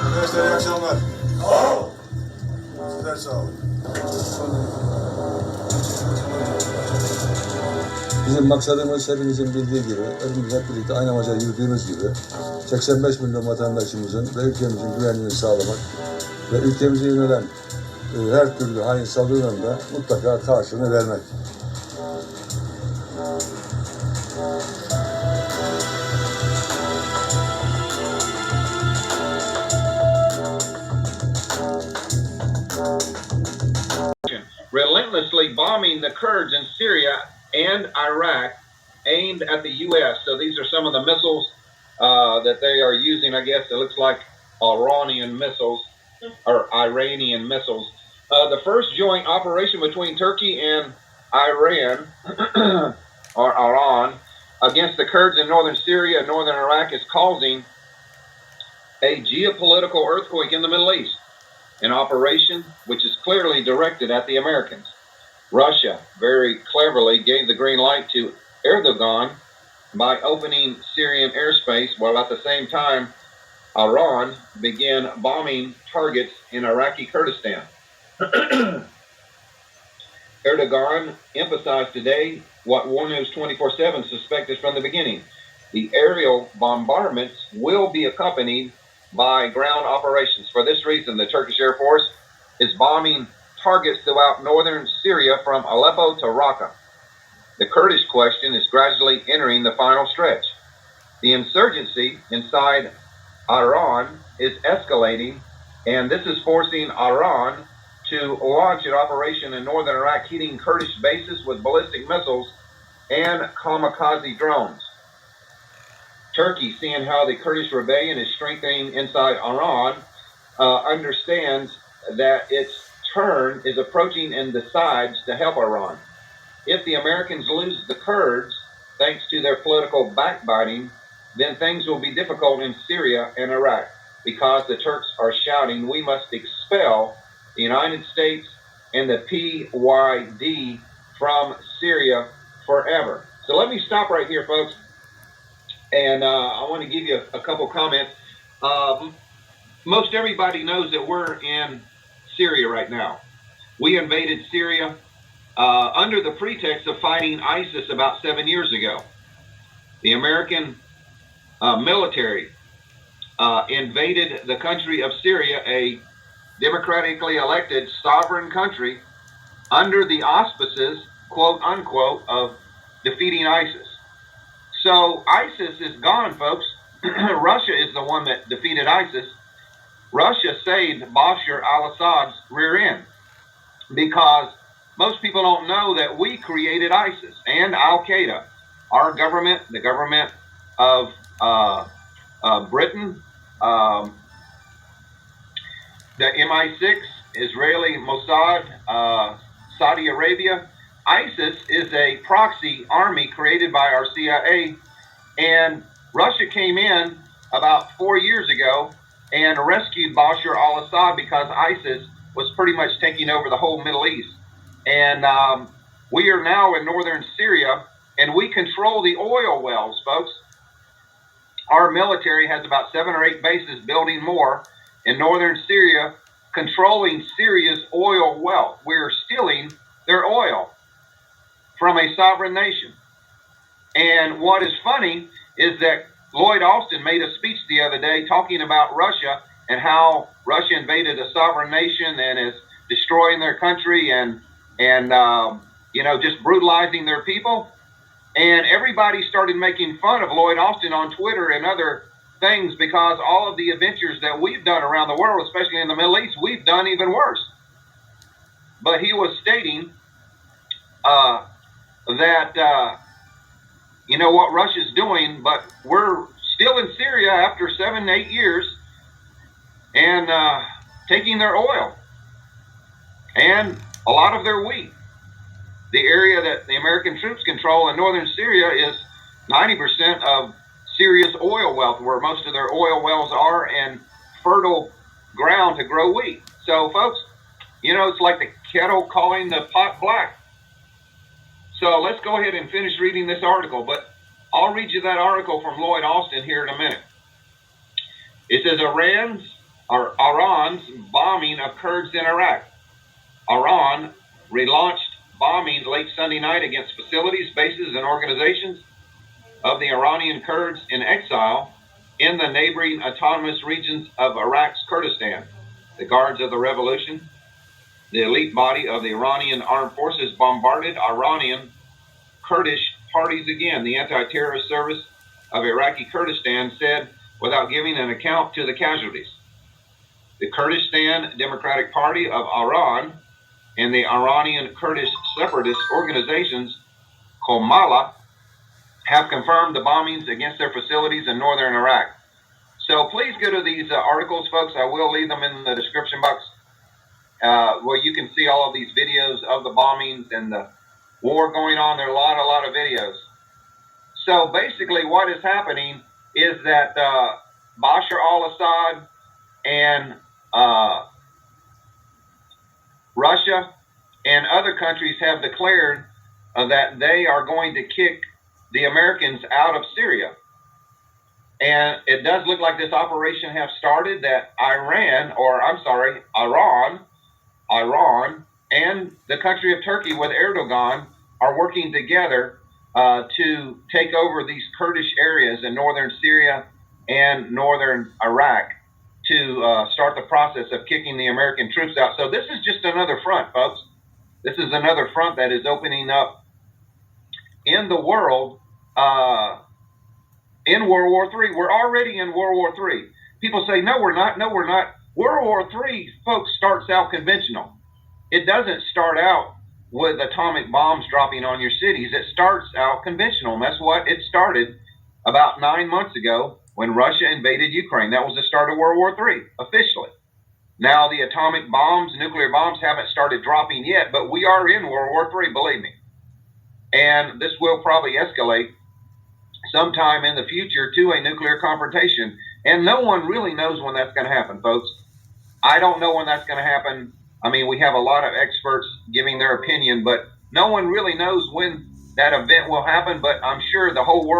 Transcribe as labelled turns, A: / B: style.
A: Arkadaşlar iyi akşamlar. Sizler sağ olun. Bizim maksadımız hepinizin bildiği gibi, hepimiz hep birlikte aynı amaca yürüdüğümüz gibi 85 milyon vatandaşımızın ve ülkemizin güvenliğini sağlamak ve ülkemize yönelen her türlü hain saldırılarına da mutlaka karşılığını vermek.
B: Relentlessly bombing the Kurds in Syria and Iraq, aimed at the U.S. So these are some of the missiles that they are using. I guess it looks like Iranian missiles or Iranian missiles. The first joint operation between Turkey and Iran or Iran against the Kurds in northern Syria and northern Iraq is causing a geopolitical earthquake in the Middle East. An operation which is clearly directed at the Americans. Russia very cleverly gave the green light to Erdogan by opening Syrian airspace, while at the same time Iran began bombing targets in Iraqi Kurdistan. Erdogan emphasized today what War News 24/7 suspected from the beginning. The aerial bombardments will be accompanied by ground operations. For this reason, the Turkish Air Force is bombing targets throughout northern Syria from Aleppo to Raqqa. The Kurdish question is gradually entering the final stretch. The insurgency inside Iran is escalating, and this is forcing Iran to launch an operation in northern Iraq, hitting Kurdish bases with ballistic missiles and kamikaze drones. Turkey, seeing how the Kurdish rebellion is strengthening inside Iran, understands that its turn is approaching and decides to help Iran. If the Americans lose the Kurds, thanks to their political backbiting, then things will be difficult in Syria and Iraq, because the Turks are shouting, we must expel the United States and the PYD from Syria forever. So let me stop right here, folks. And I want to give you a couple comments. Most everybody knows that we're in Syria right now. We invaded Syria under the pretext of fighting ISIS about 7 years ago. The American military invaded the country of Syria, a democratically elected sovereign country, under the auspices, quote unquote, of defeating ISIS. So ISIS is gone, folks. Russia is the one that defeated ISIS. Russia saved Bashar al-Assad's rear end, because most people don't know that we created ISIS and Al-Qaeda. Our government, the government of Britain, the MI6, Israeli Mossad, Saudi Arabia. ISIS is a proxy army created by our CIA, and Russia came in about 4 years ago and rescued Bashar al-Assad because ISIS was pretty much taking over the whole Middle East. And we are now in northern Syria, and we control the oil wells, folks. Our military has about 7 or 8 bases, building more in northern Syria, controlling Syria's oil wealth. We're stealing their oil from a sovereign nation. And what is funny is that Lloyd Austin made a speech the other day talking about Russia and how Russia invaded a sovereign nation and is destroying their country and just brutalizing their people. And everybody started making fun of Lloyd Austin on Twitter and other things, because all of the adventures that we've done around the world, especially in the Middle East, we've done even worse. But he was stating that you know, what Russia's doing, but we're still in Syria after 7, 8 years and taking their oil and a lot of their wheat. The area that the American troops control in northern Syria is 90% of Syria's oil wealth, where most of their oil wells are, and fertile ground to grow wheat. So, folks, you know, it's like the kettle calling the pot black. So let's go ahead and finish reading this article, but I'll read you that article from Lloyd Austin here in a minute. It says Iran's bombing of Kurds in Iraq. Iran relaunched bombings late Sunday night against facilities, bases, and organizations of the Iranian Kurds in exile in the neighboring autonomous regions of Iraq's Kurdistan. The Guards of the Revolution, the elite body of the Iranian armed forces, bombarded Iranian Kurdish parties again, the anti-terrorist service of Iraqi Kurdistan said, without giving an account to the casualties. The Kurdistan Democratic Party of Iran and the Iranian Kurdish separatist organizations, Komala, have confirmed the bombings against their facilities in northern Iraq. So please go to these articles, folks. I will leave them in the description box where you can see all of these videos of the bombings and the war going on. There are a lot of videos. So basically what is happening is that Bashar al-Assad and Russia and other countries have declared that they are going to kick the Americans out of Syria. And it does look like this operation has started, that Iran and the country of Turkey with Erdogan are working together to take over these Kurdish areas in northern Syria and northern Iraq to start the process of kicking the American troops out. So this is just another front, folks. This is another front that is opening up in the world in World War III. We're already in World War III. People say, no, we're not. No, we're not. World War III, folks, starts out conventional. It doesn't start out with atomic bombs dropping on your cities. It starts out conventional. And that's what it started about 9 months ago when Russia invaded Ukraine. That was the start of World War III, officially. Now, the atomic bombs, nuclear bombs, haven't started dropping yet, but we are in World War III, believe me. And this will probably escalate sometime in the future to a nuclear confrontation. And no one really knows when that's going to happen, folks. I don't know when that's going to happen. I mean, we have a lot of experts giving their opinion, but no one really knows when that event will happen. But I'm sure the whole world